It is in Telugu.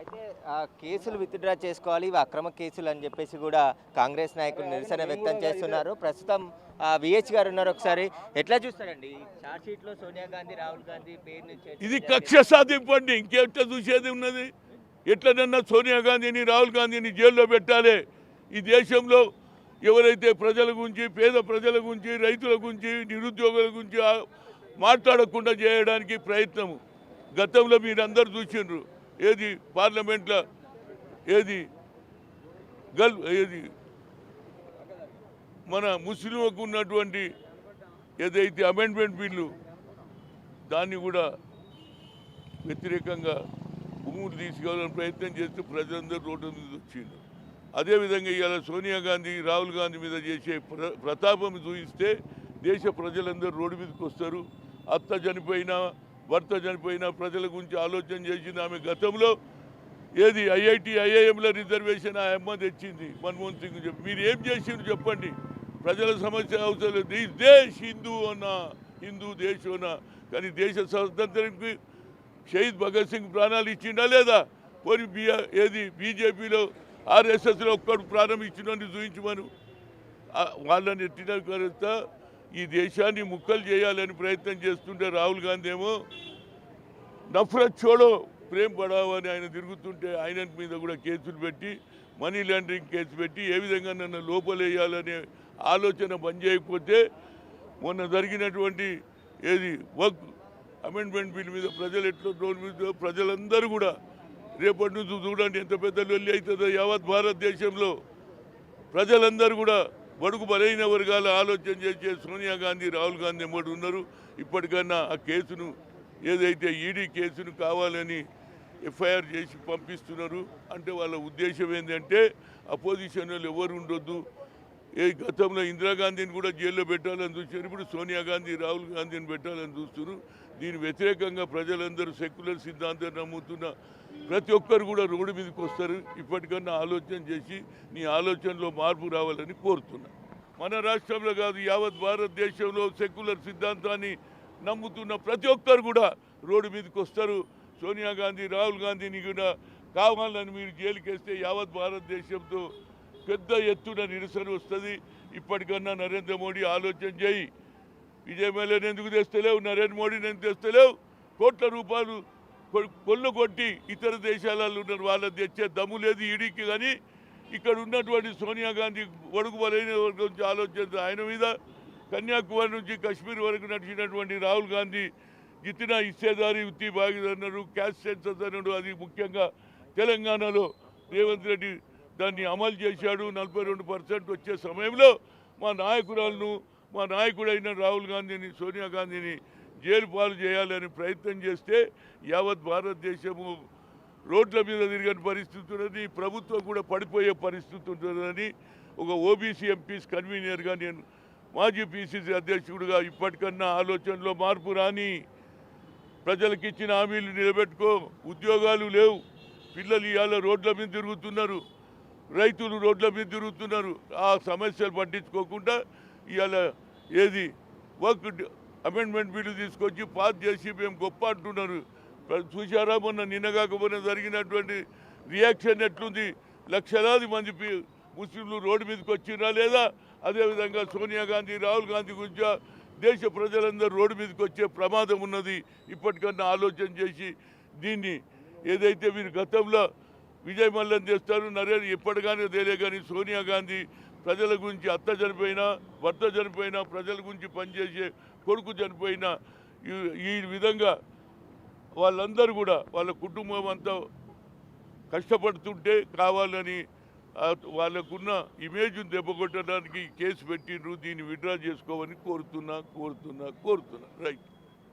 అయితే కేసులు విత్డ్రా చేసుకోవాలి, ఇవి అక్రమ కేసులు అని చెప్పేసి కూడా కాంగ్రెస్ నాయకులు నిరసన వ్యక్తం చేస్తున్నారు. ప్రస్తుతం విహెచ్ గారు ఉన్నారు. ఒకసారి ఎట్లా చూస్తారండి చార్జ్ షీట్ లో సోనియా గాంధీ, రాహుల్ గాంధీ పేరు ఇది కక్ష సాధింపు అండి. ఇంకెట్లా చూసేది ఉన్నది? ఎట్లనన్నా సోనియా గాంధీని, రాహుల్ గాంధీని జైల్లో పెట్టాలి. ఈ దేశంలో ఎవరైతే ప్రజల గురించి, పేద ప్రజల గురించి, రైతుల గురించి, నిరుద్యోగుల గురించి మాట్లాడకుండా చేయడానికి ప్రయత్నము. గతంలో మీరందరూ చూసిండ్రు. ఏది పార్లమెంట్లో ఏది మన ముస్లింలకు ఉన్నటువంటి ఏదైతే అమెండ్మెంట్ బిల్లు, దాన్ని కూడా వ్యతిరేకంగా భూములు తీసుకెళ్ళాలని ప్రయత్నం చేస్తూ ప్రజలందరూ రోడ్డు మీద వచ్చిండ్రు. అదేవిధంగా ఇవాళ సోనియా గాంధీ, రాహుల్ గాంధీ మీద చేసే ప్రతాపం చూపిస్తే దేశ ప్రజలందరూ రోడ్డు మీదకి వస్తారు. అత్త చనిపోయినా, భర్త చనిపోయినా ప్రజల గురించి ఆలోచన చేసింది ఆమె. గతంలో ఏది ఐఐటి, ఐఐఎంల రిజర్వేషన్ ఆ అమ్మ తెచ్చింది మన్మోహన్ సింగ్. చెప్పి మీరు ఏం చేసిండ్రు చెప్పండి? ప్రజల సమస్య అవసరం లేదు. ఈ దేశ్ హిందూ అన్నా, హిందూ దేశం అన్నా. కానీ దేశ స్వాతంత్రానికి షహీద్ భగత్ సింగ్ ప్రాణాలు ఇచ్చిండా లేదా? పోనీ ఏది బీజేపీలో, ఆర్ఎస్ఎస్లో ఒక్కడు ప్రాణం ఇచ్చినని చూపించమను. వాళ్ళని ఎట్టిన కలుస్తా ఈ దేశాన్ని ముక్కలు చేయాలని ప్రయత్నం చేస్తుంటే రాహుల్ గాంధీ ఏమో నఫరత్ చోడో ప్రేమ్ పడావో అని ఆయన తిరుగుతుంటే ఆయన మీద కూడా కేసులు పెట్టి, మనీ లాండరింగ్ కేసు పెట్టి ఏ విధంగా నన్ను లోపలేయాలనే ఆలోచన బంద్ చేయకపోతే మొన్న జరిగినటువంటి ఏది వర్క్ అమెండ్మెంట్ బిల్ మీద ప్రజలు ఎట్లా రోడ్డు మీద ప్రజలందరూ కూడా రేపటి నుంచి చూడండి ఎంత పెద్ద లొల్లి అవుతుందో. యావత్ భారతదేశంలో ప్రజలందరూ కూడా బడుగు బలైన వర్గాలు ఆలోచన చేసే సోనియా గాంధీ, రాహుల్ గాంధీ ఎంబడి ఉన్నారు. ఇప్పటికన్నా ఆ కేసును ఏదైతే ఈడీ కేసును కావాలని ఎఫ్ఐఆర్ చేసి పంపిస్తున్నారు. అంటే వాళ్ళ ఉద్దేశం ఏంటంటే అపోజిషన్ వాళ్ళు ఎవరు ఉండొద్దు. గతంలో ఇందిరాగాంధీని కూడా జైల్లో పెట్టాలని చూస్తున్నారు. ఇప్పుడు సోనియా గాంధీ, రాహుల్ గాంధీని పెట్టాలని చూస్తున్నారు. దీని వ్యతిరేకంగా ప్రజలందరూ సెక్యులర్ సిద్ధాంతాన్ని నమ్ముతున్న ప్రతి ఒక్కరు కూడా రోడ్డు మీదకి వస్తారు. ఇప్పటికన్నా ఆలోచన చేసి నీ ఆలోచనలో మార్పు రావాలని కోరుతున్నా. మన రాష్ట్రంలో కాదు, యావత్ భారతదేశంలో సెక్యులర్ సిద్ధాంతాన్ని నమ్ముతున్న ప్రతి ఒక్కరు కూడా రోడ్డు మీదకి వస్తారు. సోనియా గాంధీ, రాహుల్ గాంధీని కూడా కావాలని మీరు జైలుకి వేస్తే యావత్ భారతదేశంతో పెద్ద ఎత్తున నిరసన వస్తుంది. ఇప్పటికన్నా నరేంద్ర మోడీ ఆలోచన చేయి. విజయమేళను ఎందుకు తెస్తలేవు? నరేంద్ర మోడీని ఎందుకు తెస్తలేవు? కోట్ల రూపాయలు కొల్లు కొట్టి ఇతర దేశాలలో ఉన్నారు, వాళ్ళని తెచ్చే దమ్ము లేదు ఈడీకి. కానీ ఇక్కడ ఉన్నటువంటి సోనియా గాంధీ ఒడుగు బలైన గురించి ఆలోచన ఆయన మీద కన్యాకుమారి నుంచి కశ్మీర్ వరకు నడిచినటువంటి రాహుల్ గాంధీ జితినా ఇచ్చేదారి ఉత్తి భాగీదారు క్యాష్ సెన్సస్ అన్నాడు. అది ముఖ్యంగా తెలంగాణలో రేవంత్ రెడ్డి దాన్ని అమలు చేశాడు. 42% వచ్చే సమయంలో మా నాయకురాలను, మా నాయకుడైన రాహుల్ గాంధీని, సోనియా గాంధీని జైలు పాలు చేయాలని ప్రయత్నం చేస్తే యావత్ భారతదేశము రోడ్ల మీద తిరిగిన పరిస్థితి ఉన్నది. ప్రభుత్వం కూడా పడిపోయే పరిస్థితి ఉంటుందని ఒక ఓబీసీ ఎంపీస్ కన్వీనర్గా, నేను మాజీ పీసీసీ అధ్యక్షుడిగా ఇప్పటికన్నా ఆలోచనలో మార్పు రాని, ప్రజలకు ఇచ్చిన హామీలు నిలబెట్టుకో. ఉద్యోగాలు లేవు, పిల్లలు ఇవాళ రోడ్ల మీద తిరుగుతున్నారు, రైతులు రోడ్ల మీద తిరుగుతున్నారు. ఆ సమస్యలు పట్టించుకోకుండా ఇవాళ ఏది వర్క్ అమెండ్మెంట్ బిల్లు తీసుకొచ్చి పాస్ చేసి మేము గొప్ప అంటున్నారు. చూశారా మొన్న నిన్నగాకపోయినా జరిగినటువంటి రియాక్షన్ ఎట్లుంది? లక్షలాది మంది ముస్లింలు రోడ్డు మీదకి వచ్చినా లేదా? అదేవిధంగా సోనియా గాంధీ, రాహుల్ గాంధీ గురించి దేశ ప్రజలందరూ రోడ్డు మీదకి వచ్చే ప్రమాదం ఉన్నది. ఇప్పటికన్నా ఆలోచన చేసి దీన్ని ఏదైతే మీరు గతంలో విజయమల్లం చేస్తారు, నరేంద్ర ఎప్పటిగానే తెలియ. కానీ సోనియా గాంధీ ప్రజల గురించి, అత్త చనిపోయినా, భర్త చనిపోయినా, ప్రజల గురించి పనిచేసే కొడుకు చనిపోయినా, ఈ విధంగా వాళ్ళందరూ కూడా వాళ్ళ కుటుంబం అంతా కష్టపడుతుంటే కావాలని వాళ్ళకున్న ఇమేజ్ను దెబ్బకొట్టడానికి కేసు పెట్టిండ్రు. దీన్ని విత్డ్రా చేసుకోమని కోరుతున్నా. రైట్.